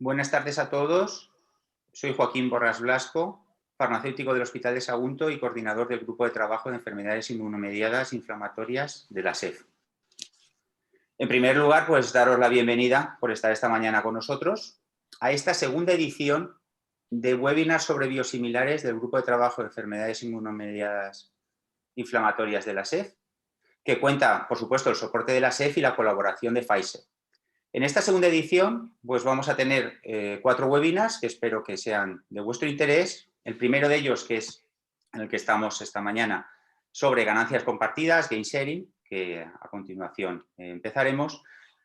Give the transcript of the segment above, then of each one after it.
Buenas tardes a todos. Soy Joaquín Borràs Blasco, farmacéutico del Hospital de Sagunto y coordinador del Grupo de Trabajo de Enfermedades Inmunomediadas Inflamatorias de la SEF. En primer lugar, pues daros la bienvenida por estar esta mañana con nosotros a esta segunda edición de webinars sobre biosimilares del Grupo de Trabajo de Enfermedades Inmunomediadas Inflamatorias de la SEF, que cuenta, por supuesto, el soporte de la SEF y la colaboración de Pfizer. En esta segunda edición, pues vamos a tener 4 webinars que espero que sean de vuestro interés. El primero de ellos, que es en el que estamos esta mañana, sobre ganancias compartidas, gain sharing, que a continuación empezaremos.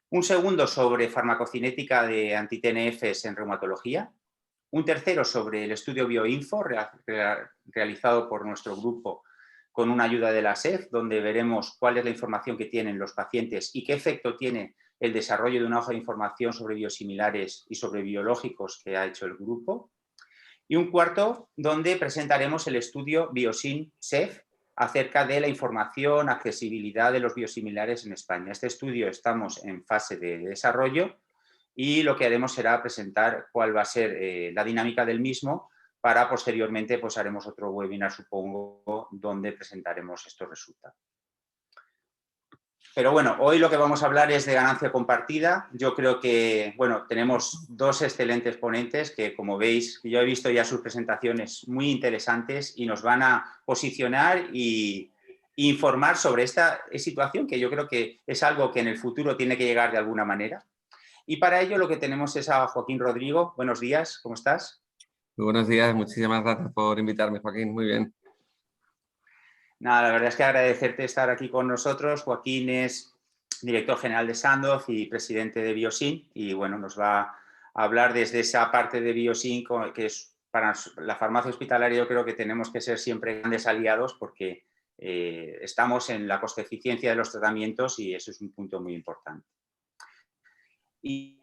Un segundo sobre farmacocinética de anti-TNFs en reumatología. Un tercero sobre el estudio Bioinfo, realizado por nuestro grupo con una ayuda de la SEF, donde veremos cuál es la información que tienen los pacientes y qué efecto tiene el desarrollo de una hoja de información sobre biosimilares y sobre biológicos que ha hecho el grupo. Y un cuarto, donde presentaremos el estudio Biosim-SEF acerca de la información, accesibilidad de los biosimilares en España. Este estudio estamos en fase de desarrollo y lo que haremos será presentar cuál va a ser la dinámica del mismo para posteriormente pues haremos otro webinar, supongo, donde presentaremos estos resultados. Pero bueno, hoy lo que vamos a hablar es de ganancia compartida. Yo creo que, bueno, tenemos 2 excelentes ponentes que, como veis, yo he visto ya sus presentaciones muy interesantes y nos van a posicionar y informar sobre esta situación que yo creo que es algo que en el futuro tiene que llegar de alguna manera. Y para ello lo que tenemos es a Joaquín Rodrigo. Buenos días, ¿cómo estás? Muy buenos días, muchísimas gracias por invitarme, Joaquín, muy bien. Nada, la verdad es que agradecerte estar aquí con nosotros. Joaquín es director general de Sandoz y presidente de Biosim y bueno, nos va a hablar desde esa parte de Biosim que es para la farmacia hospitalaria. Yo creo que tenemos que ser siempre grandes aliados porque estamos en la coste eficiencia de los tratamientos y eso es un punto muy importante. Y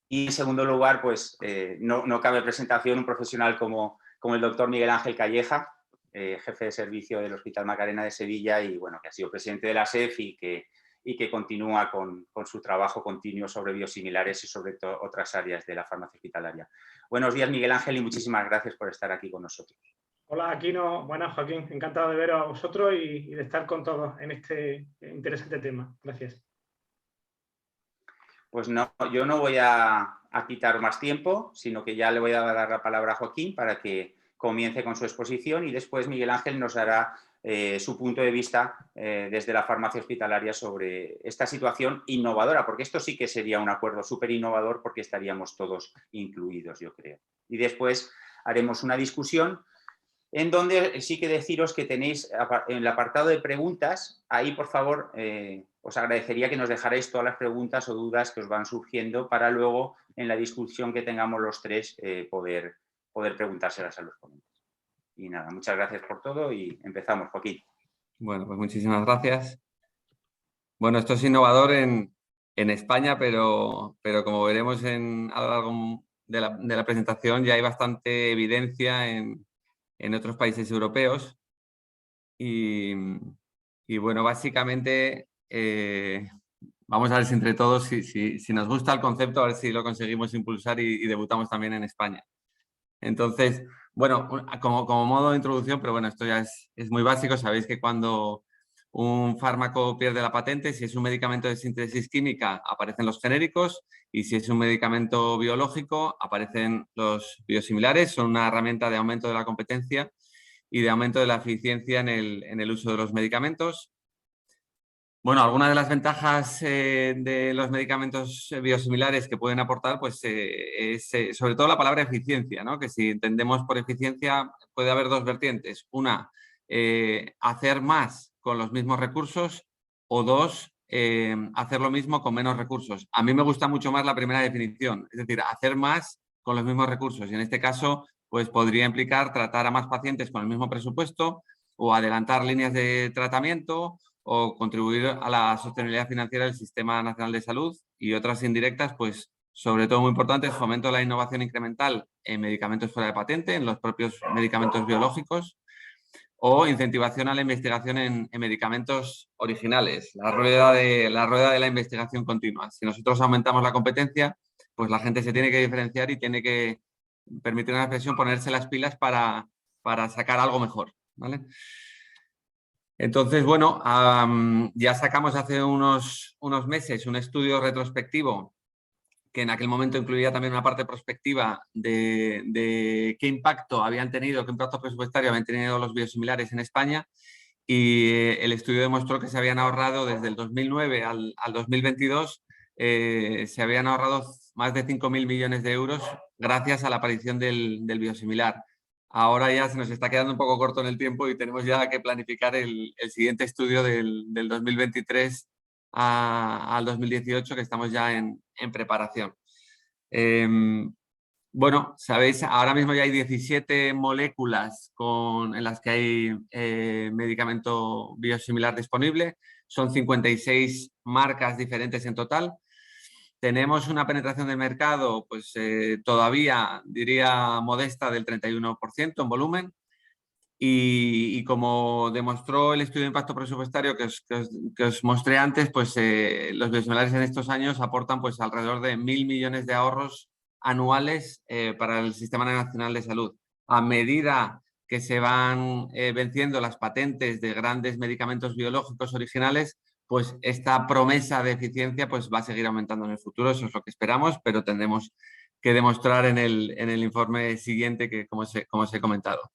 en segundo lugar, pues no cabe presentación un profesional como el doctor Miguel Ángel Calleja, jefe de servicio del Hospital Macarena de Sevilla y bueno, que ha sido presidente de la SEF y que continúa con su trabajo continuo sobre biosimilares y sobre otras áreas de la farmacia hospitalaria. Buenos días, Miguel Ángel, y muchísimas gracias por estar aquí con nosotros. Hola, Aquino. Buenas, Joaquín. Encantado de veros a vosotros y de estar con todos en este interesante tema. Gracias. Pues no, yo no voy a quitar más tiempo, sino que ya le voy a dar la palabra a Joaquín para que comience con su exposición y después Miguel Ángel nos dará su punto de vista desde la farmacia hospitalaria sobre esta situación innovadora, porque esto sí que sería un acuerdo súper innovador porque estaríamos todos incluidos, yo creo. Y después haremos una discusión en donde sí que deciros que tenéis en el apartado de preguntas, ahí por favor os agradecería que nos dejarais todas las preguntas o dudas que os van surgiendo para luego en la discusión que tengamos los tres poder preguntárselas a los ponentes. Y nada, muchas gracias por todo y empezamos, Joaquín. Bueno, pues muchísimas gracias. Bueno, esto es innovador en España, pero como veremos a lo largo de la presentación ya hay bastante evidencia en otros países europeos y bueno, básicamente vamos a ver si entre todos, si nos gusta el concepto, a ver si lo conseguimos impulsar y debutamos también en España. Entonces, bueno, como modo de introducción, pero bueno, esto ya es muy básico. Sabéis que cuando un fármaco pierde la patente, si es un medicamento de síntesis química, aparecen los genéricos y si es un medicamento biológico, aparecen los biosimilares. Son una herramienta de aumento de la competencia y de aumento de la eficiencia en el uso de los medicamentos. Bueno, algunas de las ventajas de los medicamentos biosimilares que pueden aportar, pues es sobre todo la palabra eficiencia, ¿no? Que si entendemos por eficiencia puede haber 2 vertientes. Una, hacer más con los mismos recursos o 2, hacer lo mismo con menos recursos. A mí me gusta mucho más la primera definición, es decir, hacer más con los mismos recursos. Y en este caso, pues podría implicar tratar a más pacientes con el mismo presupuesto o adelantar líneas de tratamiento o contribuir a la sostenibilidad financiera del Sistema Nacional de Salud y otras indirectas, pues sobre todo muy importantes, fomento de la innovación incremental en medicamentos fuera de patente, en los propios medicamentos biológicos o incentivación a la investigación en medicamentos originales, la rueda de la investigación continua. Si nosotros aumentamos la competencia, pues la gente se tiene que diferenciar y tiene que, permitir una expresión, ponerse las pilas para sacar algo mejor, ¿vale? Entonces, bueno, ya sacamos hace unos meses un estudio retrospectivo que en aquel momento incluía también una parte prospectiva de qué impacto habían tenido, qué impacto presupuestario habían tenido los biosimilares en España, y el estudio demostró que se habían ahorrado desde el 2009 al 2022, se habían ahorrado más de 5.000 millones de euros gracias a la aparición del biosimilar. Ahora ya se nos está quedando un poco corto en el tiempo y tenemos ya que planificar el siguiente estudio del 2023 al 2018, que estamos ya en preparación. Bueno, sabéis, ahora mismo ya hay 17 moléculas en las que hay medicamento biosimilar disponible. Son 56 marcas diferentes en total. Tenemos una penetración de mercado, pues todavía, diría, modesta, del 31% en volumen. Y como demostró el estudio de impacto presupuestario que os mostré antes, pues los biosimilares en estos años aportan pues alrededor de 1.000 millones de ahorros anuales para el Sistema Nacional de Salud. A medida que se van venciendo las patentes de grandes medicamentos biológicos originales, pues esta promesa de eficiencia pues va a seguir aumentando en el futuro. Eso es lo que esperamos, pero tendremos que demostrar en el informe siguiente, que como os he comentado.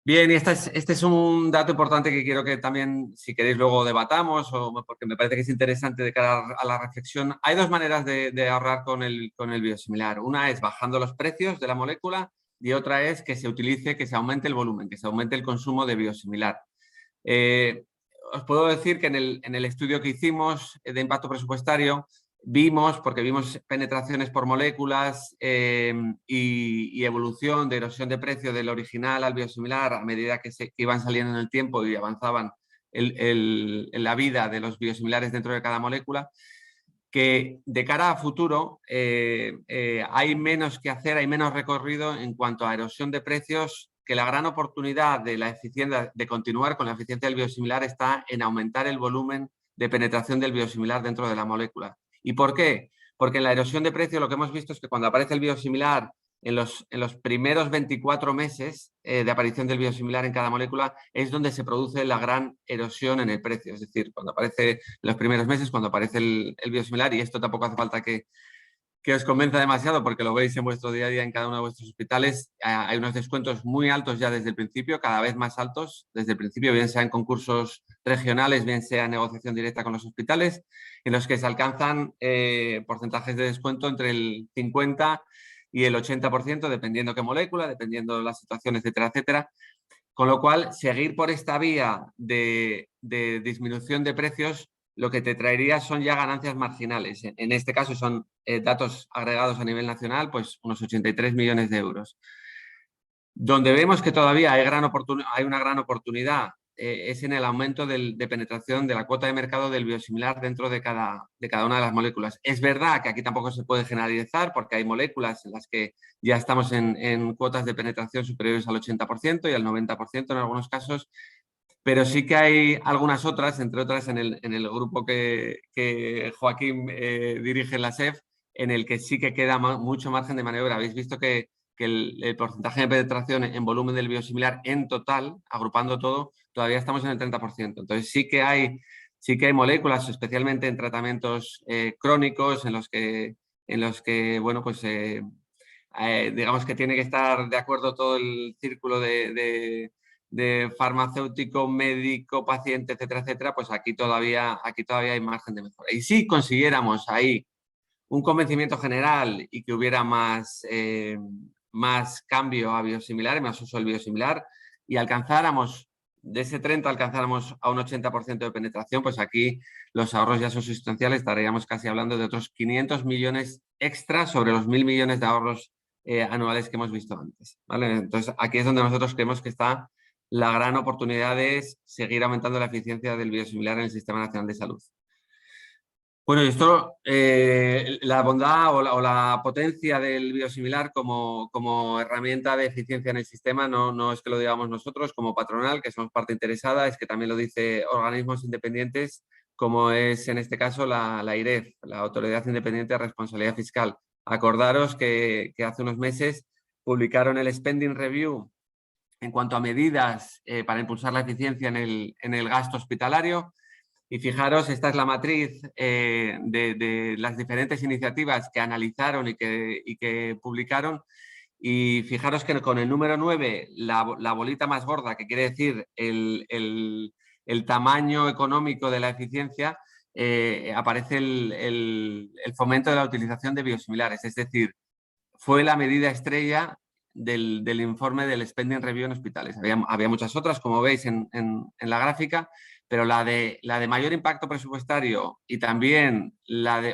Bien, y este es un dato importante que quiero que también, si queréis, luego debatamos, porque me parece que es interesante de cara a la reflexión. Hay dos maneras de ahorrar con el biosimilar. Una es bajando los precios de la molécula y otra es que se utilice, que se aumente el volumen, que se aumente el consumo de biosimilar. Os puedo decir que en el estudio que hicimos de impacto presupuestario, porque vimos penetraciones por moléculas y evolución de erosión de precio del original al biosimilar a medida que iban saliendo en el tiempo y avanzaban en la vida de los biosimilares dentro de cada molécula, que de cara a futuro hay menos que hacer, hay menos recorrido en cuanto a erosión de precios, que la gran oportunidad de la eficiencia, de continuar con la eficiencia del biosimilar está en aumentar el volumen de penetración del biosimilar dentro de la molécula. ¿Y por qué? Porque en la erosión de precio lo que hemos visto es que cuando aparece el biosimilar, en los primeros 24 meses de aparición del biosimilar en cada molécula, es donde se produce la gran erosión en el precio. Es decir, cuando aparece en los primeros meses, cuando aparece el biosimilar, y esto tampoco hace falta que os convenza demasiado porque lo veis en vuestro día a día en cada uno de vuestros hospitales, hay unos descuentos muy altos ya desde el principio, cada vez más altos desde el principio, bien sea en concursos regionales, bien sea en negociación directa con los hospitales, en los que se alcanzan porcentajes de descuento entre el 50 y el 80%, dependiendo qué molécula, dependiendo de la situación, etcétera, etcétera. Con lo cual, seguir por esta vía de disminución de precios lo que te traería son ya ganancias marginales. En este caso son datos agregados a nivel nacional, pues unos 83 millones de euros. Donde vemos que todavía hay una gran oportunidad es en el aumento de penetración de la cuota de mercado del biosimilar dentro de cada una de las moléculas. Es verdad que aquí tampoco se puede generalizar porque hay moléculas en las que ya estamos en cuotas de penetración superiores al 80% y al 90% en algunos casos, pero sí que hay algunas otras, entre otras en el grupo que Joaquín dirige en la SEF, en el que sí que queda mucho margen de maniobra. Habéis visto que el porcentaje de penetración en volumen del biosimilar en total, agrupando todo, todavía estamos en el 30%. Entonces sí que hay moléculas, especialmente en tratamientos crónicos, en los que bueno, pues digamos que tiene que estar de acuerdo todo el círculo de farmacéutico, médico, paciente, etcétera, etcétera, pues aquí todavía hay margen de mejora. Y si consiguiéramos ahí un convencimiento general y que hubiera más cambio a biosimilar, más uso del biosimilar, y alcanzáramos, de ese 30 alcanzáramos a un 80% de penetración, pues aquí los ahorros ya son sustanciales, estaríamos casi hablando de otros 500 millones extra sobre los 1.000 millones de ahorros anuales que hemos visto antes, ¿vale? Entonces, aquí es donde nosotros creemos que está la gran oportunidad de seguir aumentando la eficiencia del biosimilar en el Sistema Nacional de Salud. Bueno, y esto, la bondad o la potencia del biosimilar como herramienta de eficiencia en el sistema no es que lo digamos nosotros como patronal, que somos parte interesada, es que también lo dicen organismos independientes como es en este caso la AIREF, la Autoridad Independiente de Responsabilidad Fiscal. Acordaros que hace unos meses publicaron el Spending Review en cuanto a medidas para impulsar la eficiencia en el gasto hospitalario. Y fijaros, esta es la matriz de las diferentes iniciativas que analizaron y que publicaron. Y fijaros que con el número 9, la bolita más gorda, que quiere decir el tamaño económico de la eficiencia, aparece el fomento de la utilización de biosimilares. Es decir, fue la medida estrella del informe del Spending Review en hospitales. Había muchas otras, como veis en la gráfica, pero la de mayor impacto presupuestario y también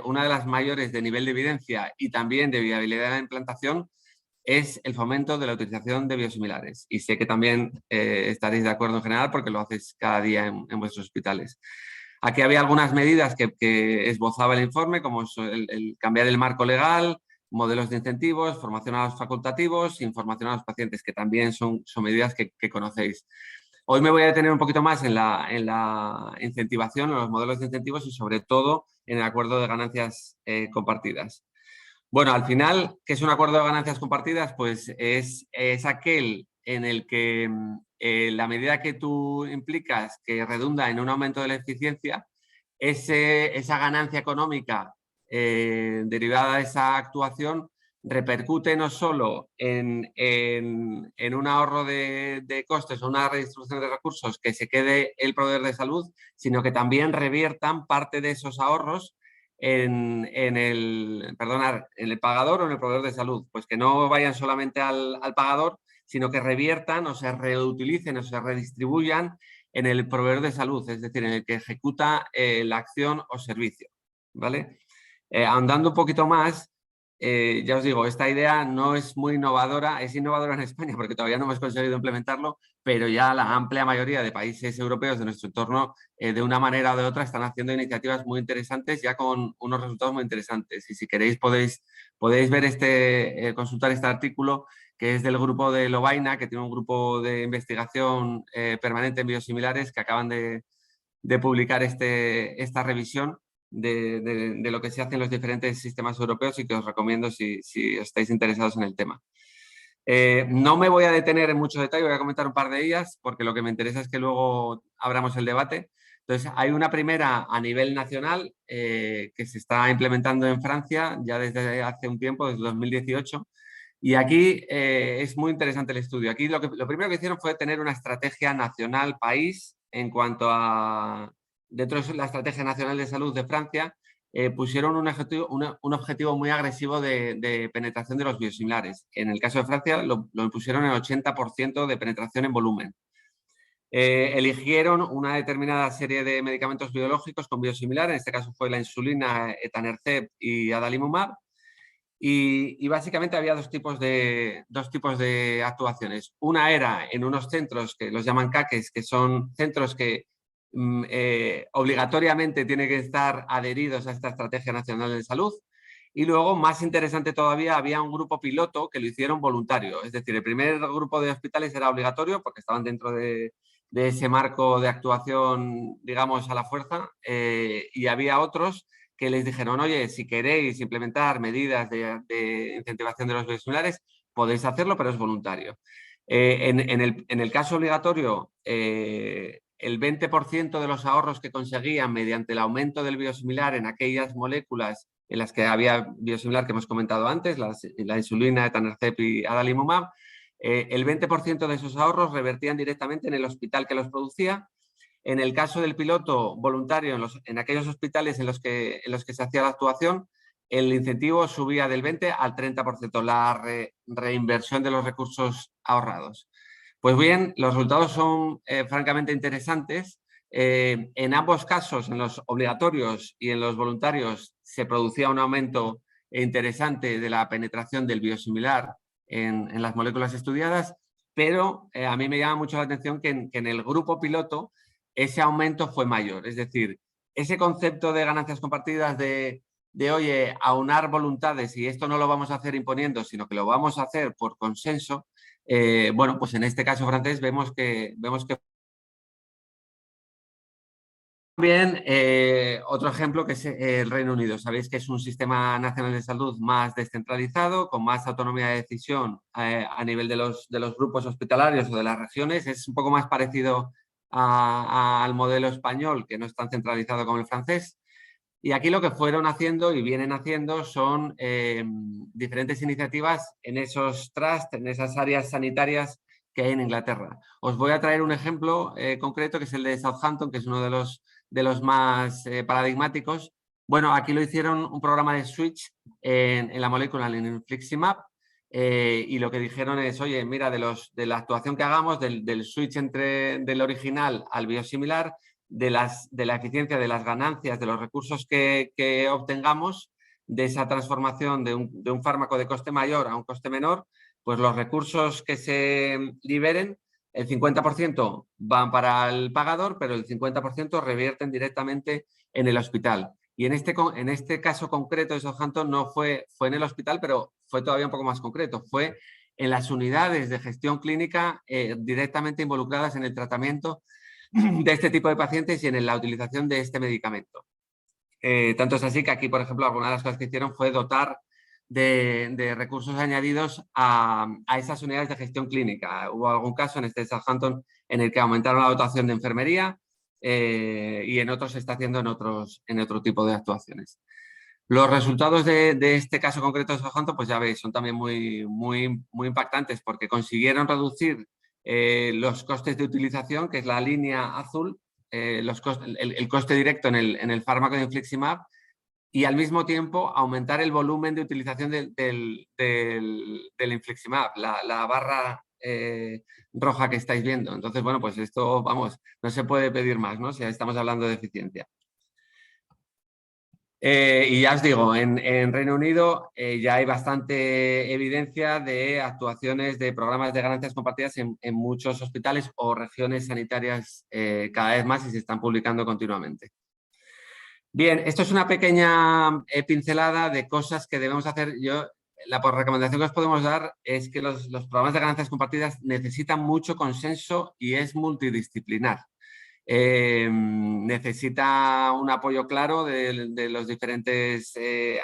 una de las mayores de nivel de evidencia y también de viabilidad de la implantación es el fomento de la utilización de biosimilares. Y sé que también estaréis de acuerdo en general porque lo hacéis cada día en vuestros hospitales. Aquí había algunas medidas que esbozaba el informe, como el cambiar el marco legal, modelos de incentivos, formación a los facultativos, información a los pacientes, que también son medidas que conocéis. Hoy me voy a detener un poquito más en la incentivación, en los modelos de incentivos y sobre todo en el acuerdo de ganancias compartidas. Bueno, al final, ¿qué es un acuerdo de ganancias compartidas? Pues es aquel en el que la medida que tú implicas que redunda en un aumento de la eficiencia, esa ganancia económica derivada de esa actuación repercute no solo en un ahorro de costes o una redistribución de recursos que se quede el proveedor de salud, sino que también reviertan parte de esos ahorros en el pagador o en el proveedor de salud. Pues que no vayan solamente al pagador, sino que reviertan o se reutilicen o se redistribuyan en el proveedor de salud, es decir, en el que ejecuta la acción o servicio, ¿vale? Ahondando un poquito más, ya os digo, esta idea no es muy innovadora, es innovadora en España porque todavía no hemos conseguido implementarlo, pero ya la amplia mayoría de países europeos de nuestro entorno, de una manera o de otra, están haciendo iniciativas muy interesantes, ya con unos resultados muy interesantes. Y si queréis podéis ver consultar este artículo, que es del grupo de Lovaina, que tiene un grupo de investigación permanente en biosimilares, que acaban de publicar esta revisión de lo que se hace en los diferentes sistemas europeos y que os recomiendo si estáis interesados en el tema. No me voy a detener en mucho detalle, voy a comentar un par de ellas porque lo que me interesa es que luego abramos el debate. Entonces, hay una primera a nivel nacional que se está implementando en Francia ya desde hace un tiempo, desde 2018. Y aquí es muy interesante el estudio. Aquí lo primero que hicieron fue tener una estrategia nacional país en cuanto a, dentro de la Estrategia Nacional de Salud de Francia, pusieron un objetivo muy agresivo de penetración de los biosimilares. En el caso de Francia lo pusieron en 80% de penetración en volumen. Eligieron una determinada serie de medicamentos biológicos con biosimilar, en este caso fue la insulina, etanercept y adalimumab. Y básicamente había dos tipos de actuaciones. Una era en unos centros que los llaman CAQES, que son centros que obligatoriamente tienen que estar adheridos a esta Estrategia Nacional de Salud. Y luego, más interesante todavía, había un grupo piloto que lo hicieron voluntario. Es decir, el primer grupo de hospitales era obligatorio porque estaban dentro de ese marco de actuación, digamos, a la fuerza, y había otros que les dijeron, oye, si queréis implementar medidas de incentivación de los biosimilares, podéis hacerlo, pero es voluntario. En el caso obligatorio, el 20% de los ahorros que conseguían mediante el aumento del biosimilar en aquellas moléculas en las que había biosimilar que hemos comentado antes, la insulina, etanercept y adalimumab, el 20% de esos ahorros revertían directamente en el hospital que los producía. En el caso del piloto voluntario, en aquellos hospitales en los que se hacía la actuación, el incentivo subía del 20 al 30%, la reinversión de los recursos ahorrados. Pues bien, los resultados son francamente interesantes. En ambos casos, en los obligatorios y en los voluntarios, se producía un aumento interesante de la penetración del biosimilar en las moléculas estudiadas, pero a mí me llama mucho la atención que en el grupo piloto ese aumento fue mayor. Es decir, ese concepto de ganancias compartidas de oye, aunar voluntades y esto no lo vamos a hacer imponiendo, sino que lo vamos a hacer por consenso, bueno, pues en este caso francés vemos que También otro ejemplo que es el Reino Unido. Sabéis que es un sistema nacional de salud más descentralizado, con más autonomía de decisión a nivel de los grupos hospitalarios o de las regiones. Es un poco más parecido al modelo español, que no es tan centralizado como el francés. Y aquí lo que fueron haciendo y vienen haciendo son diferentes iniciativas en esos trusts, en esas áreas sanitarias que hay en Inglaterra. Os voy a traer un ejemplo concreto, que es el de Southampton, que es uno de los más paradigmáticos. Bueno, aquí lo hicieron un programa de switch en la molécula, en Infliximab, y lo que dijeron es, oye, mira, de la actuación que hagamos, del switch del original al biosimilar, de la eficiencia, de las ganancias, de los recursos que obtengamos de esa transformación de un fármaco de coste mayor a un coste menor, pues los recursos que se liberen, el 50% van para el pagador, pero el 50% revierten directamente en el hospital. Y en este caso concreto de Southampton no fue en el hospital, pero fue todavía un poco más concreto. Fue en las unidades de gestión clínica directamente involucradas en el tratamiento de este tipo de pacientes y en la utilización de este medicamento. Tanto es así que aquí, por ejemplo, alguna de las cosas que hicieron fue dotar de recursos añadidos a esas unidades de gestión clínica. Hubo algún caso en este Southampton en el que aumentaron la dotación de enfermería y en otros se está haciendo en otro tipo de actuaciones. Los resultados de este caso concreto de Southampton, pues ya veis, son también muy impactantes porque consiguieron reducir los costes de utilización, que es la línea azul, el coste directo en el fármaco de Infliximab, y al mismo tiempo aumentar el volumen de utilización del Infliximab, la barra roja que estáis viendo. Entonces, bueno, pues esto, vamos, no se puede pedir más, ¿no? Si estamos hablando de eficiencia. Y ya os digo, en Reino Unido ya hay bastante evidencia de actuaciones de programas de ganancias compartidas en muchos hospitales o regiones sanitarias cada vez más y se están publicando continuamente. Bien, esto es una pequeña pincelada de cosas que debemos hacer. La recomendación que os podemos dar es que los programas de ganancias compartidas necesitan mucho consenso y es multidisciplinar. Necesita un apoyo claro de los diferentes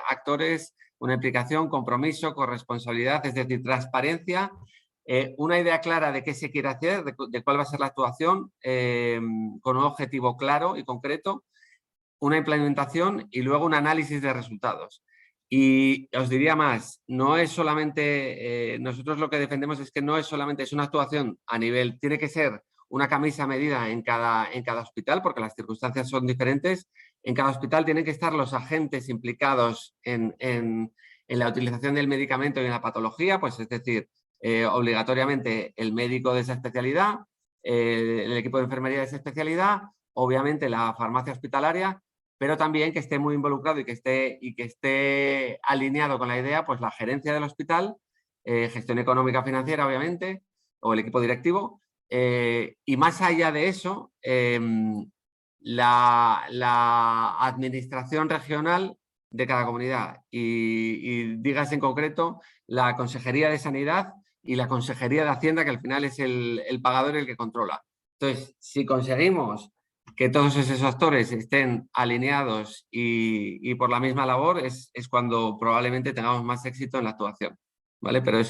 actores, una implicación, compromiso, corresponsabilidad, es decir, transparencia, una idea clara de qué se quiere hacer, de cuál va a ser la actuación, con un objetivo claro y concreto, una implementación y luego un análisis de resultados. Y os diría más, no es solamente, nosotros lo que defendemos es que no es solamente, es una actuación a nivel, tiene que ser una camisa medida en cada hospital, porque las circunstancias son diferentes. En cada hospital tienen que estar los agentes implicados en la utilización del medicamento y en la patología, pues es decir, obligatoriamente el médico de esa especialidad, el equipo de enfermería de esa especialidad, obviamente la farmacia hospitalaria, pero también que esté muy involucrado y que esté alineado con la idea, pues la gerencia del hospital, gestión económica financiera, obviamente, o el equipo directivo. Y más allá de eso, la administración regional de cada comunidad y dígase en concreto la Consejería de Sanidad y la Consejería de Hacienda, que al final es el pagador y el que controla. Entonces, si conseguimos que todos esos actores estén alineados y por la misma labor, es cuando probablemente tengamos más éxito en la actuación, ¿vale? Pero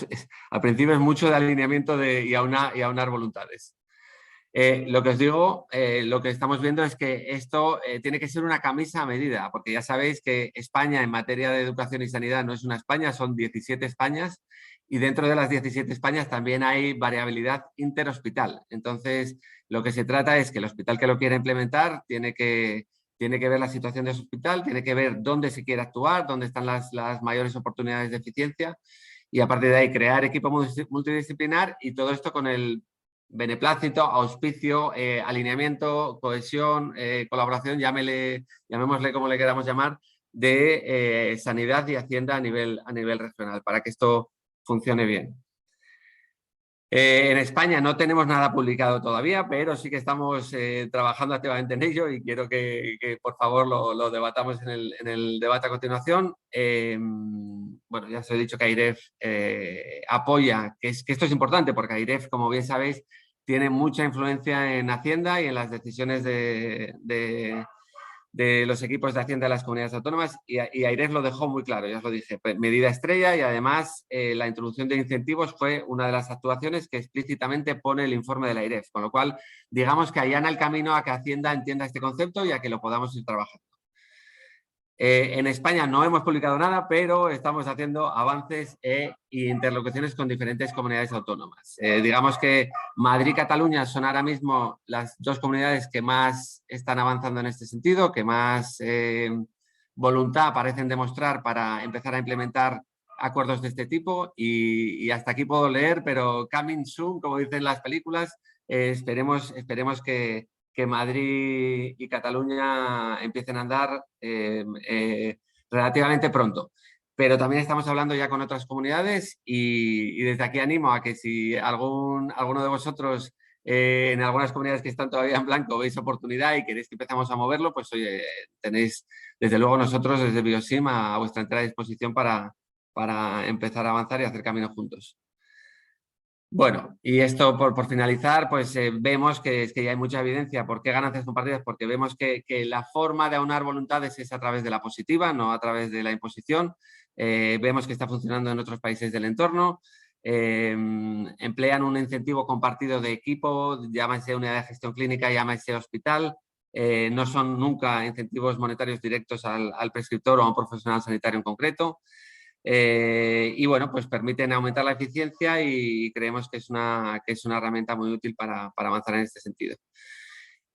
al principio es mucho de alineamiento y aunar voluntades. Lo que os digo, lo que estamos viendo es que esto tiene que ser una camisa a medida, porque ya sabéis que España en materia de educación y sanidad no es una España, son 17 Españas, y dentro de las 17 Españas también hay variabilidad interhospital. Entonces, lo que se trata es que el hospital que lo quiera implementar tiene que ver la situación de su hospital, tiene que ver dónde se quiere actuar, dónde están las mayores oportunidades de eficiencia, y a partir de ahí crear equipo multidisciplinar, y todo esto con el beneplácito, auspicio, alineamiento, cohesión, colaboración, llamémosle como le queramos llamar, de sanidad y hacienda a nivel regional, para que esto funcione bien. En España no tenemos nada publicado todavía, pero sí que estamos trabajando activamente en ello y quiero que por favor lo debatamos en el debate a continuación. Bueno, ya os he dicho que AIREF apoya, que esto es importante porque AIREF, como bien sabéis, tiene mucha influencia en Hacienda y en las decisiones de de los equipos de Hacienda de las comunidades autónomas y AIREF lo dejó muy claro, ya os lo dije, medida estrella y además la introducción de incentivos fue una de las actuaciones que explícitamente pone el informe de la AIREF, con lo cual digamos que allana el camino a que Hacienda entienda este concepto y a que lo podamos ir trabajando. En España no hemos publicado nada, pero estamos haciendo avances e interlocuciones con diferentes comunidades autónomas. Digamos que Madrid y Cataluña son ahora mismo las dos comunidades que más están avanzando en este sentido, que más voluntad parecen demostrar para empezar a implementar acuerdos de este tipo y hasta aquí puedo leer, pero coming soon, como dicen las películas, esperemos que Madrid y Cataluña empiecen a andar relativamente pronto. Pero también estamos hablando ya con otras comunidades y desde aquí animo a que si alguno de vosotros en algunas comunidades que están todavía en blanco veis oportunidad y queréis que empezamos a moverlo, pues oye, tenéis desde luego nosotros desde Biosim a vuestra entera disposición para empezar a avanzar y hacer camino juntos. Bueno, y esto por finalizar, pues vemos que ya hay mucha evidencia. ¿Por qué ganancias compartidas? Porque vemos que la forma de aunar voluntades es a través de la positiva, no a través de la imposición. Vemos que está funcionando en otros países del entorno. Emplean un incentivo compartido de equipo, llámese unidad de gestión clínica, llámese hospital. No son nunca incentivos monetarios directos al prescriptor o a un profesional sanitario en concreto. Y bueno, pues permiten aumentar la eficiencia y creemos que es una herramienta muy útil para avanzar en este sentido.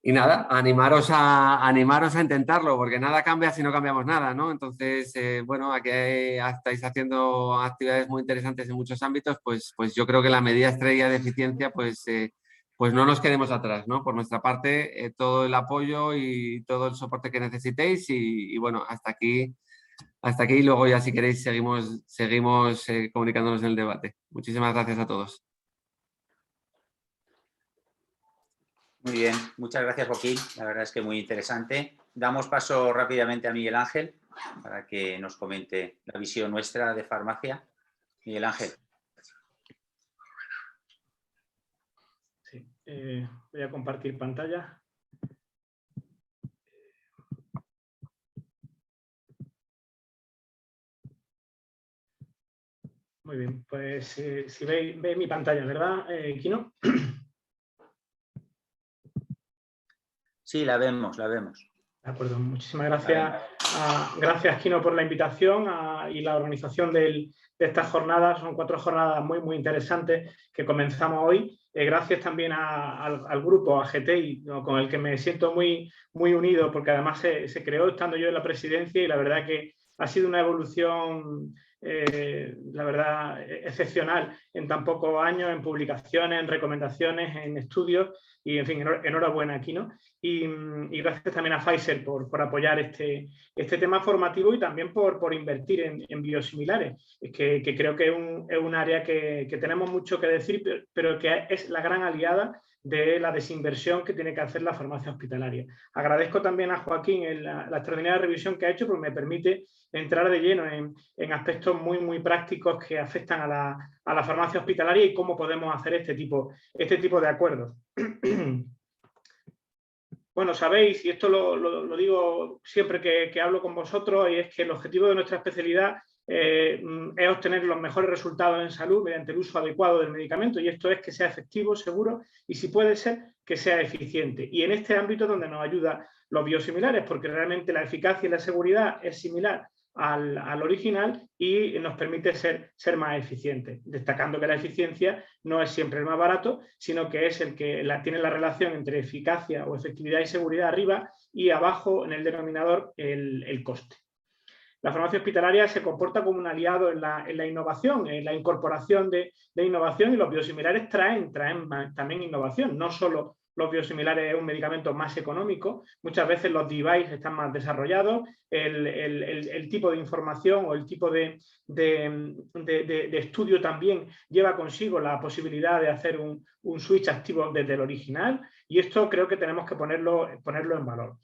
Y nada, animaros a intentarlo, porque nada cambia si no cambiamos nada, ¿no? Entonces, bueno, aquí estáis haciendo actividades muy interesantes en muchos ámbitos, pues yo creo que la medida estrella de eficiencia, pues no nos quedemos atrás, ¿no? Por nuestra parte, todo el apoyo y todo el soporte que necesitéis y bueno, hasta aquí y luego ya si queréis seguimos comunicándonos en el debate. Muchísimas gracias a todos. Muy bien, muchas gracias Joaquín, la verdad es que muy interesante. Damos paso rápidamente a Miguel Ángel para que nos comente la visión nuestra de farmacia. Miguel Ángel. Sí, voy a compartir pantalla. Muy bien, pues si veis mi pantalla, ¿verdad, Kino? Sí, la vemos, la vemos. De acuerdo, muchísimas gracias. Gracias, Kino, por la invitación y la organización de estas jornadas. Son 4 jornadas muy, muy interesantes que comenzamos hoy. Gracias también al grupo, a GTI, con el que me siento muy, muy unido, porque además se creó estando yo en la presidencia y la verdad que ha sido una evolución, la verdad, excepcional en tan pocos años, en publicaciones, en recomendaciones, en estudios y, en fin, enhorabuena aquí, ¿no? Y gracias también a Pfizer por apoyar este tema formativo y también por invertir en biosimilares, que creo que es un área que tenemos mucho que decir, pero que es la gran aliada de la desinversión que tiene que hacer la farmacia hospitalaria. Agradezco también a Joaquín la extraordinaria revisión que ha hecho, porque me permite entrar de lleno en aspectos muy, muy prácticos que afectan a la farmacia hospitalaria y cómo podemos hacer este tipo de acuerdos. Bueno, sabéis, y esto lo digo siempre que hablo con vosotros, y es que el objetivo de nuestra especialidad es obtener los mejores resultados en salud mediante el uso adecuado del medicamento, y esto es que sea efectivo, seguro y, si puede ser, que sea eficiente. Y en este ámbito donde nos ayuda los biosimilares, porque realmente la eficacia y la seguridad es similar al original y nos permite ser más eficientes, destacando que la eficiencia no es siempre el más barato, sino que es el que tiene la relación entre eficacia o efectividad y seguridad arriba y abajo en el denominador el coste. La farmacia hospitalaria se comporta como un aliado en la innovación, en la incorporación de innovación, y los biosimilares traen también innovación. No solo los biosimilares es un medicamento más económico, muchas veces los devices están más desarrollados, el tipo de información o el tipo de estudio también lleva consigo la posibilidad de hacer un switch activo desde el original, y esto creo que tenemos que ponerlo en valor.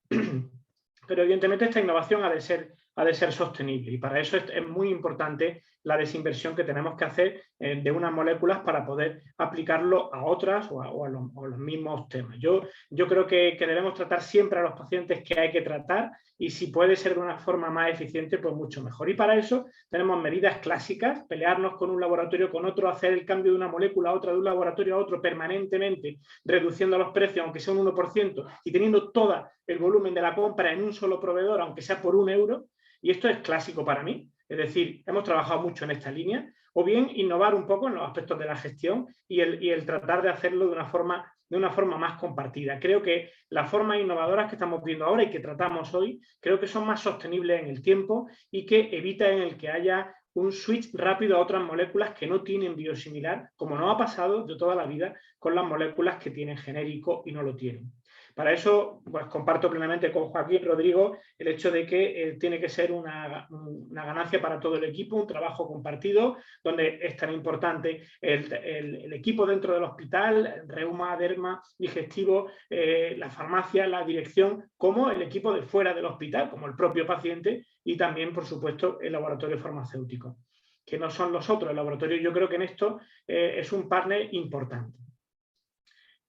Pero evidentemente esta innovación ha ha de ser sostenible. Y para eso es muy importante la desinversión que tenemos que hacer de unas moléculas para poder aplicarlo a otras o a los mismos temas. Yo creo que debemos tratar siempre a los pacientes que hay que tratar, y si puede ser de una forma más eficiente, pues mucho mejor. Y para eso tenemos medidas clásicas: pelearnos con un laboratorio, con otro, hacer el cambio de una molécula a otra, de un laboratorio a otro permanentemente, reduciendo los precios, aunque sea un 1%, y teniendo todo el volumen de la compra en un solo proveedor, aunque sea por €1. Y esto es clásico para mí. Es decir, hemos trabajado mucho en esta línea. O bien innovar un poco en los aspectos de la gestión y el tratar de hacerlo de una forma más compartida. Creo que las formas innovadoras que estamos viendo ahora y que tratamos hoy, creo que son más sostenibles en el tiempo y que evitan el que haya un switch rápido a otras moléculas que no tienen biosimilar, como nos ha pasado de toda la vida con las moléculas que tienen genérico y no lo tienen. Para eso, pues comparto plenamente con Joaquín Rodrigo el hecho de que tiene que ser una ganancia para todo el equipo, un trabajo compartido, donde es tan importante el equipo dentro del hospital, reuma, derma, digestivo, la farmacia, la dirección, como el equipo de fuera del hospital, como el propio paciente, y también, por supuesto, el laboratorio farmacéutico, que no son los otros. El laboratorio, yo creo que en esto es un partner importante.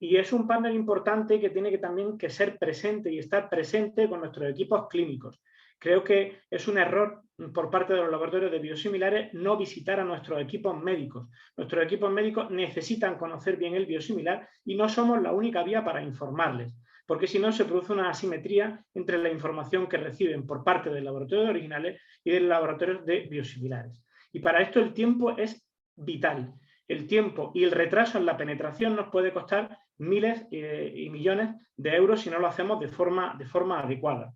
Y es un partner importante que tiene que también que ser presente y estar presente con nuestros equipos clínicos. Creo que es un error por parte de los laboratorios de biosimilares no visitar a nuestros equipos médicos. Nuestros equipos médicos necesitan conocer bien el biosimilar y no somos la única vía para informarles, porque si no se produce una asimetría entre la información que reciben por parte del laboratorio de originales y del laboratorio de biosimilares. Y para esto el tiempo es vital. El tiempo y el retraso en la penetración nos puede costar miles y millones de euros si no lo hacemos de forma adecuada.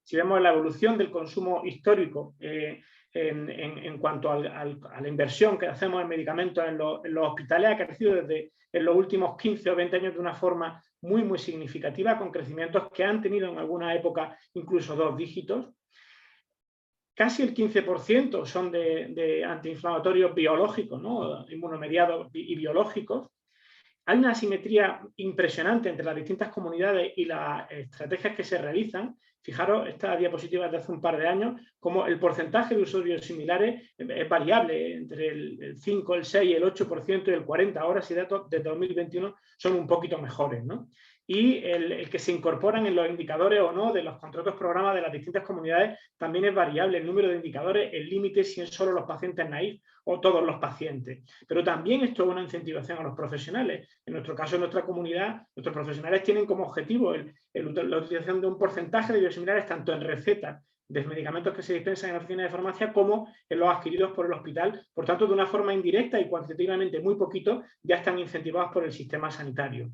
Si vemos la evolución del consumo histórico en cuanto a la inversión que hacemos en medicamentos en los hospitales, ha crecido desde en los últimos 15 o 20 años de una forma muy, muy significativa, con crecimientos que han tenido en alguna época incluso 2 dígitos. Casi el 15% son de antiinflamatorios biológicos, ¿no? Inmunomediados y biológicos. Hay una asimetría impresionante entre las distintas comunidades y las estrategias que se realizan. Fijaros, esta diapositiva es de hace un par de años, como el porcentaje de usos biosimilares es variable, entre el 5, el 6, el 8% y el 40%. Ahora, si datos de 2021 son un poquito mejores, ¿no? Y el que se incorporan en los indicadores o no de los contratos programas de las distintas comunidades también es variable. El número de indicadores, el límite, si es solo los pacientes naïf o todos los pacientes. Pero también esto es una incentivación a los profesionales. En nuestro caso, en nuestra comunidad, nuestros profesionales tienen como objetivo la utilización de un porcentaje de biosimilares tanto en recetas de medicamentos que se dispensan en oficinas de farmacia como en los adquiridos por el hospital. Por tanto, de una forma indirecta y cuantitativamente muy poquito, ya están incentivados por el sistema sanitario.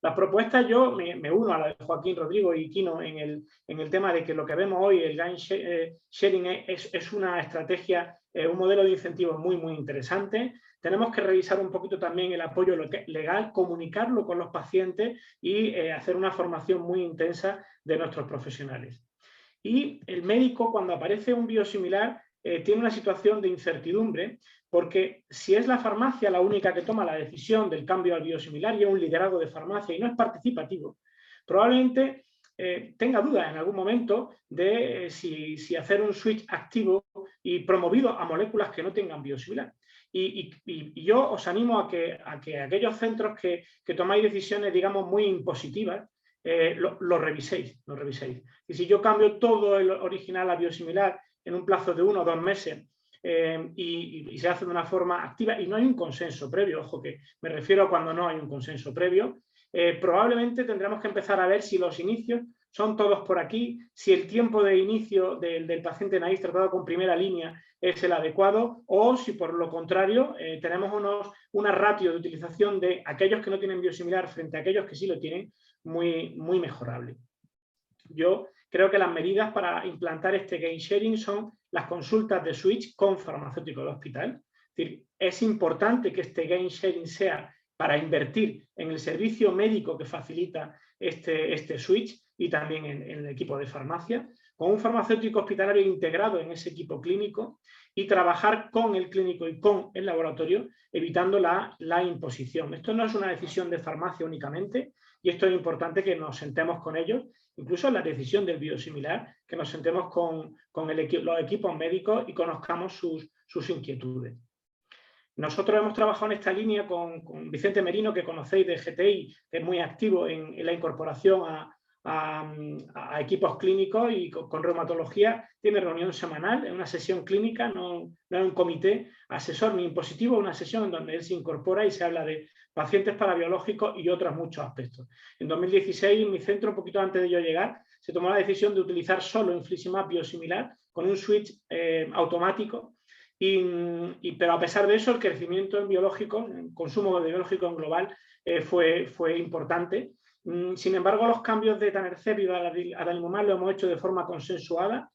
Las propuestas, yo me uno a la de Joaquín Rodrigo y Quino en el tema de que lo que vemos hoy, el gain sharing, es una estrategia, un modelo de incentivos muy, muy interesante. Tenemos que revisar un poquito también el apoyo legal, comunicarlo con los pacientes y hacer una formación muy intensa de nuestros profesionales. Y el médico, cuando aparece un biosimilar, tiene una situación de incertidumbre, porque si es la farmacia la única que toma la decisión del cambio al biosimilar y es un liderazgo de farmacia y no es participativo, probablemente tenga dudas en algún momento de si hacer un switch activo y promovido a moléculas que no tengan biosimilar. Y yo os animo a que aquellos centros que tomáis decisiones, digamos, muy impositivas, lo reviséis. Y si yo cambio todo el original a biosimilar en un plazo de 1 o 2 meses y se hace de una forma activa y no hay un consenso previo, ojo que me refiero a cuando no hay un consenso previo, probablemente tendremos que empezar a ver si los inicios son todos por aquí, si el tiempo de inicio del paciente naïf tratado con primera línea es el adecuado o si por lo contrario tenemos una ratio de utilización de aquellos que no tienen biosimilar frente a aquellos que sí lo tienen muy, muy mejorable. Yo creo que las medidas para implantar este gain sharing son las consultas de switch con farmacéutico de hospital. Es decir, es importante que este gain sharing sea para invertir en el servicio médico que facilita este switch y también en el equipo de farmacia, con un farmacéutico hospitalario integrado en ese equipo clínico y trabajar con el clínico y con el laboratorio, evitando la imposición. Esto no es una decisión de farmacia únicamente, y esto es importante que nos sentemos con ellos, incluso en la decisión del biosimilar, que nos sentemos con los equipos médicos y conozcamos sus inquietudes. Nosotros hemos trabajado en esta línea con Vicente Merino, que conocéis de GTI, que es muy activo en la incorporación a equipos clínicos y con reumatología. Tiene reunión semanal, es una sesión clínica, no es un comité asesor ni impositivo, es una sesión en donde él se incorpora y se habla de pacientes parabiológicos y otros muchos aspectos. En 2016, en mi centro, un poquito antes de yo llegar, se tomó la decisión de utilizar solo infliximab biosimilar con un switch automático. Pero a pesar de eso, el crecimiento en biológico, el consumo de biológico en global fue importante. Sin embargo, los cambios de etanercept y adalimumab lo hemos hecho de forma consensuada,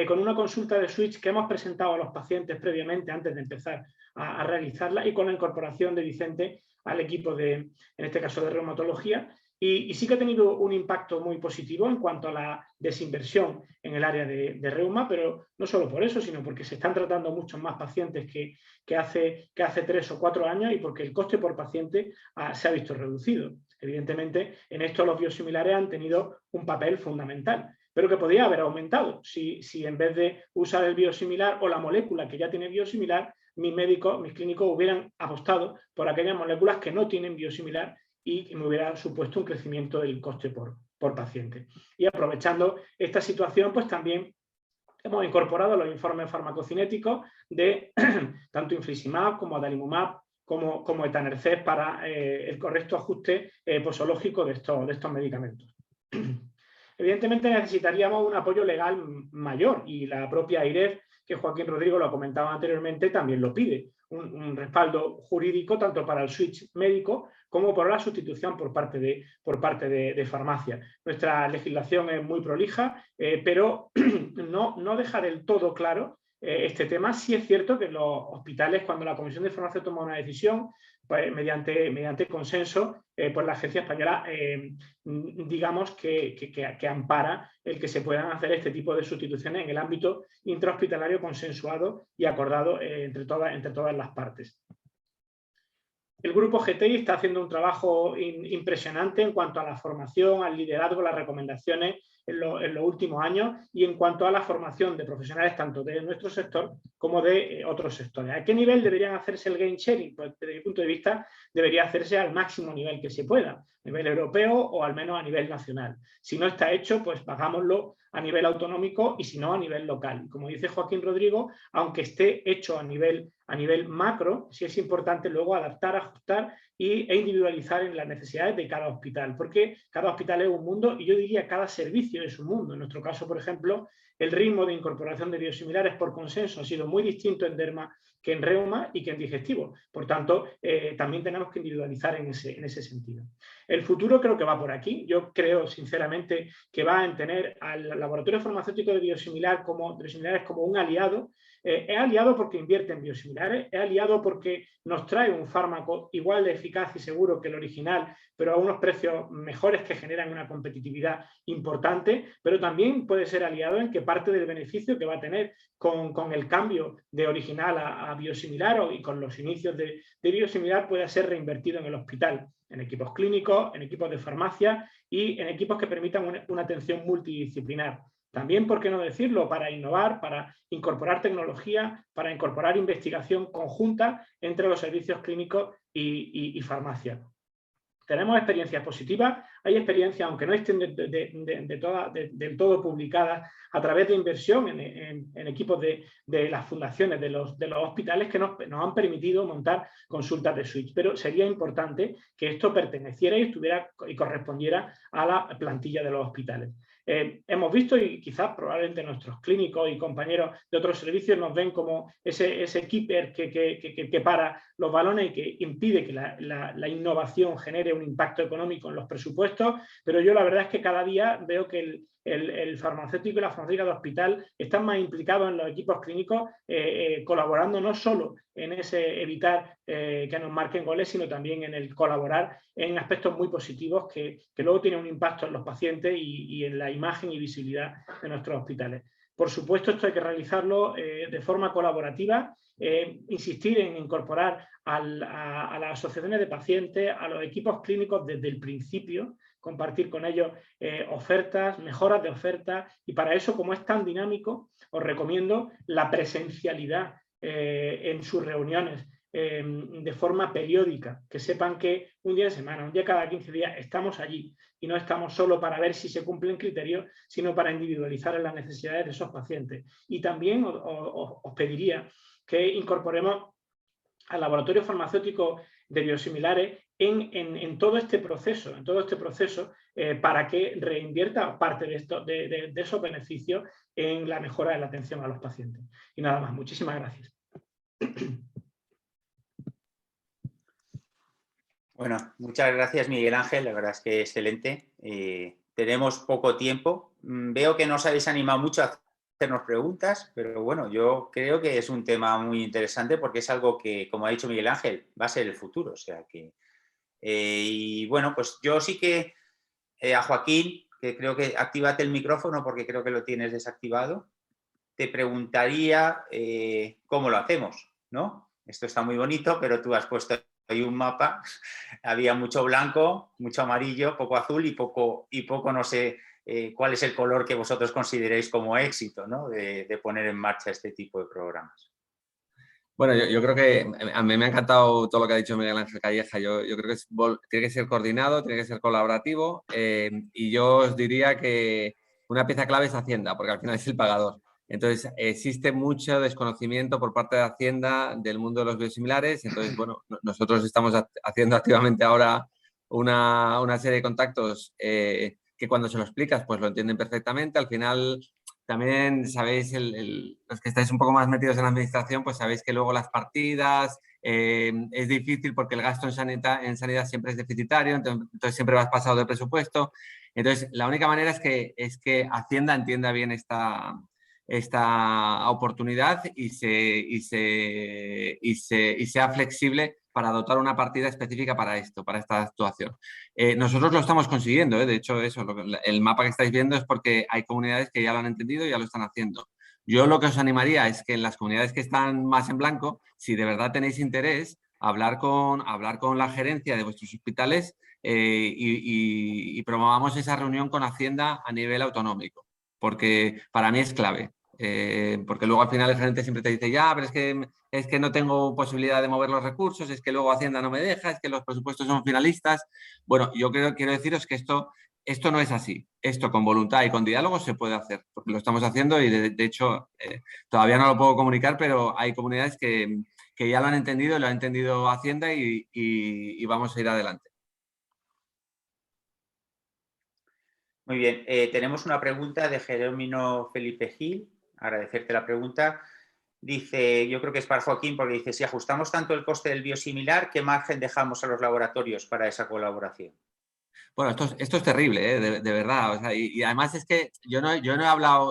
con una consulta de switch que hemos presentado a los pacientes previamente antes de empezar a realizarla y con la incorporación de Vicente al equipo en este caso de reumatología. Y sí que ha tenido un impacto muy positivo en cuanto a la desinversión en el área de reuma, pero no solo por eso, sino porque se están tratando muchos más pacientes que hace 3 o 4 años y porque el coste por paciente se ha visto reducido. Evidentemente, en esto los biosimilares han tenido un papel fundamental, pero que podría haber aumentado si en vez de usar el biosimilar o la molécula que ya tiene biosimilar, mis clínicos hubieran apostado por aquellas moléculas que no tienen biosimilar y me hubiera supuesto un crecimiento del coste por paciente. Y aprovechando esta situación, pues también hemos incorporado los informes farmacocinéticos de tanto infliximab como adalimumab como etanercept para el correcto ajuste posológico de estos medicamentos. Evidentemente necesitaríamos un apoyo legal mayor y la propia AIREF, que Joaquín Rodrigo lo comentaba anteriormente, también lo pide. Un respaldo jurídico tanto para el switch médico como por la sustitución por parte de farmacia. Nuestra legislación es muy prolija, pero no deja del todo claro este tema. Sí es cierto que en los hospitales, cuando la Comisión de Farmacia toma una decisión, pues mediante consenso, pues la Agencia Española, digamos que ampara el que se puedan hacer este tipo de sustituciones en el ámbito intrahospitalario consensuado y acordado entre todas las partes. El grupo GTI está haciendo un trabajo impresionante en cuanto a la formación, al liderazgo, las recomendaciones en los últimos años y en cuanto a la formación de profesionales tanto de nuestro sector como de otros sectores. ¿A qué nivel deberían hacerse el gain sharing? Pues desde mi punto de vista debería hacerse al máximo nivel que se pueda, a nivel europeo o al menos a nivel nacional. Si no está hecho, pues hagámoslo a nivel autonómico y si no a nivel local. Como dice Joaquín Rodrigo, aunque esté hecho a nivel macro, sí es importante luego adaptar, ajustar e individualizar en las necesidades de cada hospital, porque cada hospital es un mundo y yo diría cada servicio es un mundo. En nuestro caso, por ejemplo, el ritmo de incorporación de biosimilares por consenso ha sido muy distinto en derma que en reuma y que en digestivo. Por tanto, también tenemos que individualizar en ese sentido. El futuro creo que va por aquí. Yo creo, sinceramente, que va a tener al laboratorio farmacéutico de biosimilares como un aliado. Es aliado porque invierte en biosimilares, es aliado porque nos trae un fármaco igual de eficaz y seguro que el original, pero a unos precios mejores que generan una competitividad importante, pero también puede ser aliado en que parte del beneficio que va a tener con el cambio de original a biosimilar y con los inicios de biosimilar pueda ser reinvertido en el hospital, en equipos clínicos, en equipos de farmacia y en equipos que permitan una atención multidisciplinar. También, ¿por qué no decirlo?, para innovar, para incorporar tecnología, para incorporar investigación conjunta entre los servicios clínicos y farmacia. Tenemos experiencias positivas, hay experiencias, aunque no estén del todo publicadas, a través de inversión en equipos de las fundaciones, de los hospitales que nos han permitido montar consultas de switch. Pero sería importante que esto perteneciera y correspondiera a la plantilla de los hospitales. Hemos visto y quizás probablemente nuestros clínicos y compañeros de otros servicios nos ven como ese keeper que para los balones y que impide que la innovación genere un impacto económico en los presupuestos, pero yo la verdad es que cada día veo que el farmacéutico y la farmacéutica de hospital están más implicados en los equipos clínicos, colaborando no solo en ese evitar que nos marquen goles, sino también en el colaborar en aspectos muy positivos que luego tienen un impacto en los pacientes y en la imagen y visibilidad de nuestros hospitales. Por supuesto, esto hay que realizarlo de forma colaborativa, insistir en incorporar a las asociaciones de pacientes, a los equipos clínicos desde el principio, compartir con ellos ofertas, mejoras de ofertas, y para eso, como es tan dinámico, os recomiendo la presencialidad en sus reuniones de forma periódica, que sepan que un día de semana, un día cada 15 días estamos allí y no estamos solo para ver si se cumplen criterios, sino para individualizar en las necesidades de esos pacientes. Y también os pediría que incorporemos al laboratorio farmacéutico de biosimilares en todo este proceso, para que reinvierta parte de esos beneficios en la mejora de la atención a los pacientes. Y nada más, muchísimas gracias. Bueno, muchas gracias, Miguel Ángel, la verdad es que excelente. Tenemos poco tiempo. Veo que no os habéis animado mucho a hacernos preguntas, pero bueno, yo creo que es un tema muy interesante porque es algo que, como ha dicho Miguel Ángel, va a ser el futuro. O sea que, y bueno, pues yo sí que a Joaquín, que creo que actívate el micrófono porque creo que lo tienes desactivado, te preguntaría cómo lo hacemos, ¿no? Esto está muy bonito, pero tú has puesto ahí un mapa, había mucho blanco, mucho amarillo, poco azul y poco no sé cuál es el color que vosotros consideréis como éxito, ¿no? de poner en marcha este tipo de programas. Bueno, yo creo que a mí me ha encantado todo lo que ha dicho Miguel Ángel Calleja. Yo creo que tiene que ser coordinado, tiene que ser colaborativo y yo os diría que una pieza clave es Hacienda, porque al final es el pagador. Entonces, existe mucho desconocimiento por parte de Hacienda del mundo de los biosimilares. Entonces, bueno, nosotros estamos haciendo activamente ahora una serie de contactos que cuando se lo explicas, pues lo entienden perfectamente. Al final, también sabéis, los que estáis un poco más metidos en la administración, pues sabéis que luego las partidas es difícil porque el gasto en sanidad siempre es deficitario, entonces siempre vas pasado de presupuesto. Entonces, la única manera es que Hacienda entienda bien esta oportunidad y sea flexible para dotar una partida específica para esto, para esta actuación. Nosotros lo estamos consiguiendo, de hecho, el mapa que estáis viendo es porque hay comunidades que ya lo han entendido y ya lo están haciendo. Yo lo que os animaría es que en las comunidades que están más en blanco, si de verdad tenéis interés, hablar con la gerencia de vuestros hospitales y promovamos esa reunión con Hacienda a nivel autonómico, porque para mí es clave. Porque luego al final el gerente siempre te dice, ya, pero es que no tengo posibilidad de mover los recursos, es que luego Hacienda no me deja, es que los presupuestos son finalistas. Bueno, yo quiero deciros que esto no es así. Esto con voluntad y con diálogo se puede hacer, porque lo estamos haciendo y de hecho todavía no lo puedo comunicar, pero hay comunidades que ya lo han entendido, lo ha entendido Hacienda y vamos a ir adelante. Muy bien, tenemos una pregunta de Jerónimo Felipe Gil. Agradecerte la pregunta. Dice, yo creo que es para Joaquín, porque dice, si ajustamos tanto el coste del biosimilar, ¿qué margen dejamos a los laboratorios para esa colaboración? Bueno, esto es terrible, de verdad. O sea, y además es que yo no he hablado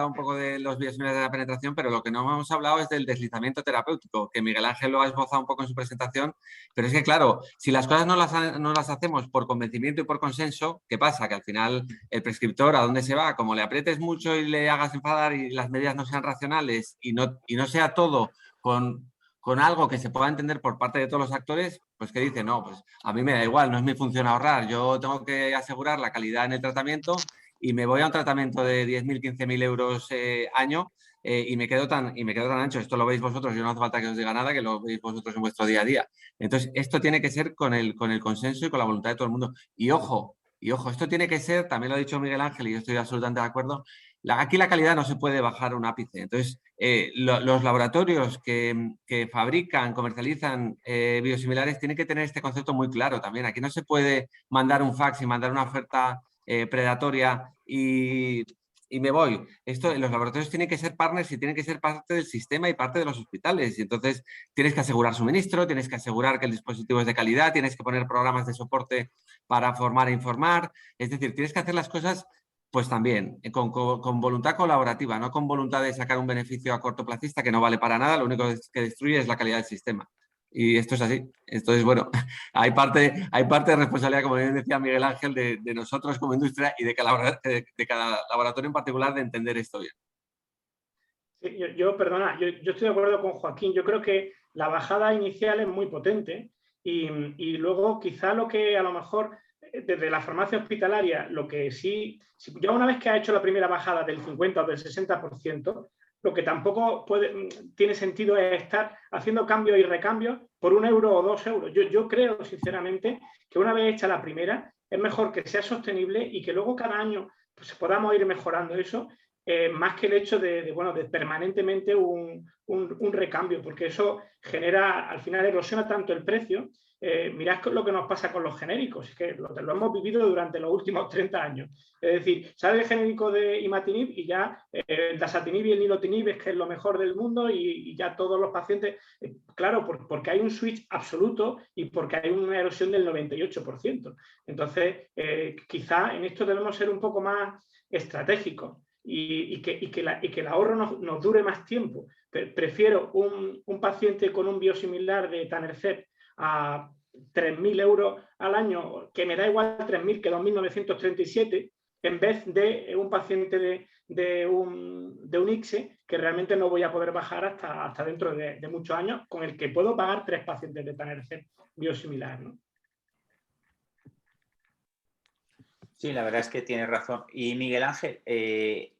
un poco de los biosimilares de la penetración, pero lo que no hemos hablado es del deslizamiento terapéutico, que Miguel Ángel lo ha esbozado un poco en su presentación. Pero es que, claro, si las cosas no las hacemos por convencimiento y por consenso, ¿qué pasa? Que al final el prescriptor, ¿a dónde se va? Como le aprietes mucho y le hagas enfadar y las medidas no sean racionales y no sea todo con algo que se pueda entender por parte de todos los actores, pues que dice, no, pues a mí me da igual, no es mi función ahorrar, yo tengo que asegurar la calidad en el tratamiento y me voy a un tratamiento de 10.000, 15.000 euros año y me quedo tan ancho. Esto lo veis vosotros, yo no hace falta que os diga nada, que lo veis vosotros en vuestro día a día. Entonces, esto tiene que ser con el consenso y con la voluntad de todo el mundo. Y ojo, esto tiene que ser, también lo ha dicho Miguel Ángel y yo estoy absolutamente de acuerdo, aquí la calidad no se puede bajar un ápice. Entonces, los laboratorios que fabrican, comercializan biosimilares tienen que tener este concepto muy claro también. Aquí no se puede mandar un fax y mandar una oferta predatoria y me voy. Los laboratorios tienen que ser partners y tienen que ser parte del sistema y parte de los hospitales. Y entonces tienes que asegurar suministro, tienes que asegurar que el dispositivo es de calidad, tienes que poner programas de soporte para formar e informar. Es decir, tienes que hacer las cosas pues también, con voluntad colaborativa, no con voluntad de sacar un beneficio a cortoplacista que no vale para nada, lo único que destruye es la calidad del sistema. y esto es así. Entonces, bueno, hay parte de responsabilidad, como bien decía Miguel Ángel, de nosotros como industria y de cada laboratorio en particular de entender esto bien. Sí, perdona, yo estoy de acuerdo con Joaquín. Yo creo que la bajada inicial es muy potente y luego quizá lo que a lo mejor desde la farmacia hospitalaria, lo que sí, ya una vez que ha hecho la primera bajada del 50 o del 60%, lo que tampoco tiene sentido es estar haciendo cambios y recambios por 1 euro o 2 euros. Yo creo, sinceramente, que una vez hecha la primera, es mejor que sea sostenible y que luego cada año pues, podamos ir mejorando eso. Más que el hecho de permanentemente un recambio, porque eso genera, al final erosiona tanto el precio. Mirad lo que nos pasa con los genéricos, es que lo hemos vivido durante los últimos 30 años. Es decir, sale el genérico de imatinib y ya el dasatinib y el nilotinib es que es lo mejor del mundo y ya todos los pacientes, claro, porque hay un switch absoluto y porque hay una erosión del 98%. Entonces, quizá en esto debemos ser un poco más estratégicos. Y que el ahorro nos dure más tiempo. Prefiero un paciente con un biosimilar de Tanercept a 3.000 euros al año, que me da igual 3.000 que 2.937, en vez de un paciente de un ICSE que realmente no voy a poder bajar hasta dentro de muchos años, con el que puedo pagar 3 pacientes de Tanercept biosimilar, ¿no? Sí, la verdad es que tienes razón. Y Miguel Ángel,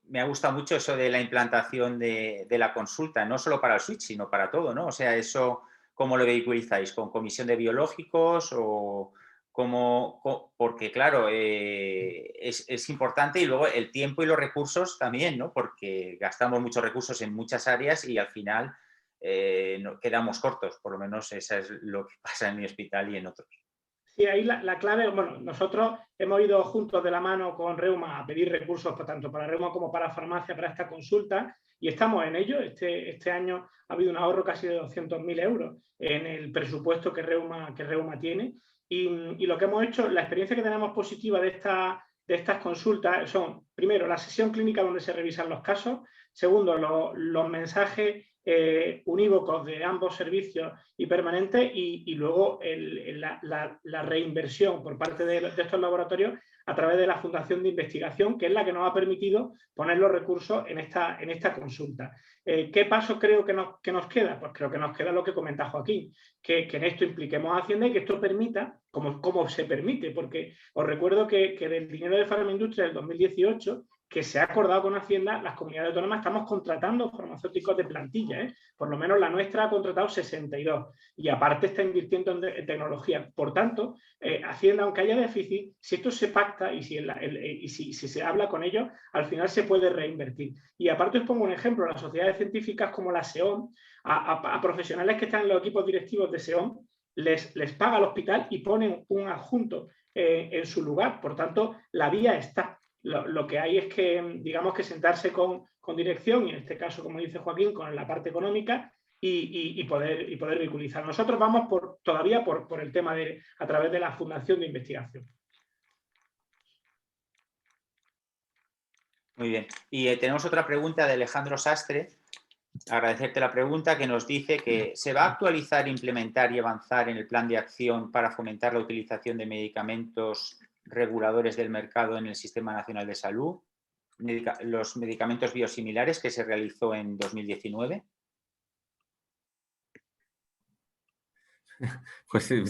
me ha gustado mucho eso de la implantación de la consulta, no solo para el switch, sino para todo, ¿no? O sea, eso, ¿cómo lo vehiculizáis? ¿Con comisión de biológicos o cómo? Porque, claro, es importante y luego el tiempo y los recursos también, ¿no? Porque gastamos muchos recursos en muchas áreas y al final quedamos cortos. Por lo menos eso es lo que pasa en mi hospital y en otros. Sí, ahí la clave, bueno, nosotros hemos ido juntos de la mano con Reuma a pedir recursos tanto para Reuma como para farmacia para esta consulta y estamos en ello. Este año ha habido un ahorro casi de 200.000 euros en el presupuesto que Reuma tiene y lo que hemos hecho, la experiencia que tenemos positiva de estas consultas son, primero, la sesión clínica donde se revisan los casos, segundo, los mensajes unívocos de ambos servicios y permanentes y luego la reinversión por parte de estos laboratorios a través de la Fundación de Investigación, que es la que nos ha permitido poner los recursos en esta consulta. ¿Qué paso creo que nos queda? Pues creo que nos queda lo que comenta Joaquín, que en esto impliquemos a Hacienda y que esto permita, como se permite, porque os recuerdo que del dinero de Farmaindustria del 2018, que se ha acordado con Hacienda, las comunidades autónomas estamos contratando farmacéuticos de plantilla, ¿eh? Por lo menos la nuestra ha contratado 62 y aparte está invirtiendo en tecnología. Por tanto, Hacienda, aunque haya déficit, si esto se pacta y si se habla con ellos, al final se puede reinvertir. Y aparte os pongo un ejemplo, las sociedades científicas como la SEOM, a profesionales que están en los equipos directivos de SEOM, les paga el hospital y ponen un adjunto en su lugar. Por tanto, la vía está. Lo que hay es que, digamos, que sentarse con dirección, y en este caso, como dice Joaquín, con la parte económica y poder vehiculizar. Nosotros vamos todavía por el tema a través de la Fundación de Investigación. Muy bien. Y tenemos otra pregunta de Alejandro Sastre. Agradecerte la pregunta, que nos dice que ¿se va a actualizar, implementar y avanzar en el plan de acción para fomentar la utilización de medicamentos reguladores del mercado en el Sistema Nacional de Salud, los medicamentos biosimilares que se realizó en 2019? Pues si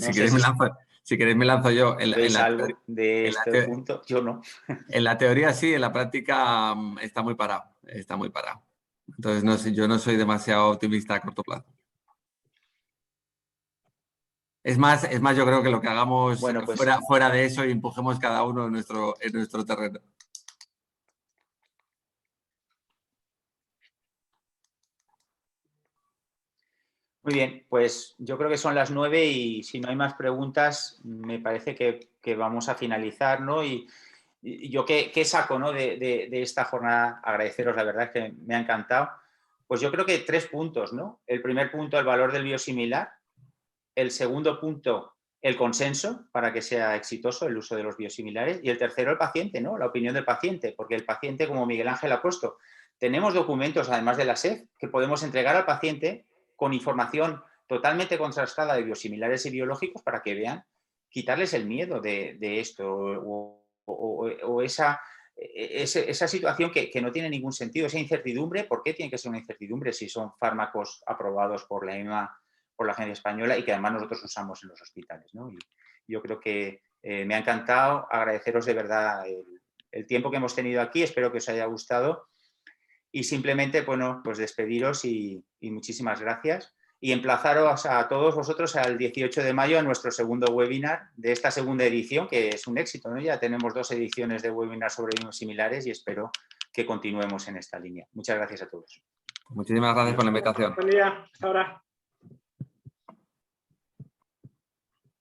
queréis me lanzo yo. ¿Veis algo de este punto? Yo no. En la teoría sí, en la práctica está muy parado. Está muy parado. Entonces yo no soy demasiado optimista a corto plazo. Es más, yo creo que lo que hagamos fuera de eso y empujemos cada uno en nuestro terreno. Muy bien, pues yo creo que son las 9 y si no hay más preguntas, me parece que vamos a finalizar, ¿no? Y yo qué saco, ¿no? de esta jornada, agradeceros, la verdad que me ha encantado. Pues yo creo que 3 puntos, ¿no? El primer punto, el valor del biosimilar. El segundo punto, el consenso para que sea exitoso el uso de los biosimilares. Y el tercero, el paciente, ¿no? La opinión del paciente, porque el paciente, como Miguel Ángel ha puesto, tenemos documentos, además de la SEF, que podemos entregar al paciente con información totalmente contrastada de biosimilares y biológicos para que vean, quitarles el miedo de esto o esa situación que no tiene ningún sentido, esa incertidumbre. ¿Por qué tiene que ser una incertidumbre si son fármacos aprobados por la EMA, por la Agencia Española y que además nosotros usamos en los hospitales, ¿no? Y yo creo que me ha encantado, agradeceros de verdad el tiempo que hemos tenido aquí, espero que os haya gustado y simplemente, bueno, pues despediros y muchísimas gracias. Y emplazaros a todos vosotros al 18 de mayo a nuestro segundo webinar de esta segunda edición, que es un éxito, ¿no? Ya tenemos 2 ediciones de webinars sobre biosimilares y espero que continuemos en esta línea. Muchas gracias a todos. Muchísimas gracias por la invitación. Buen día, hasta ahora.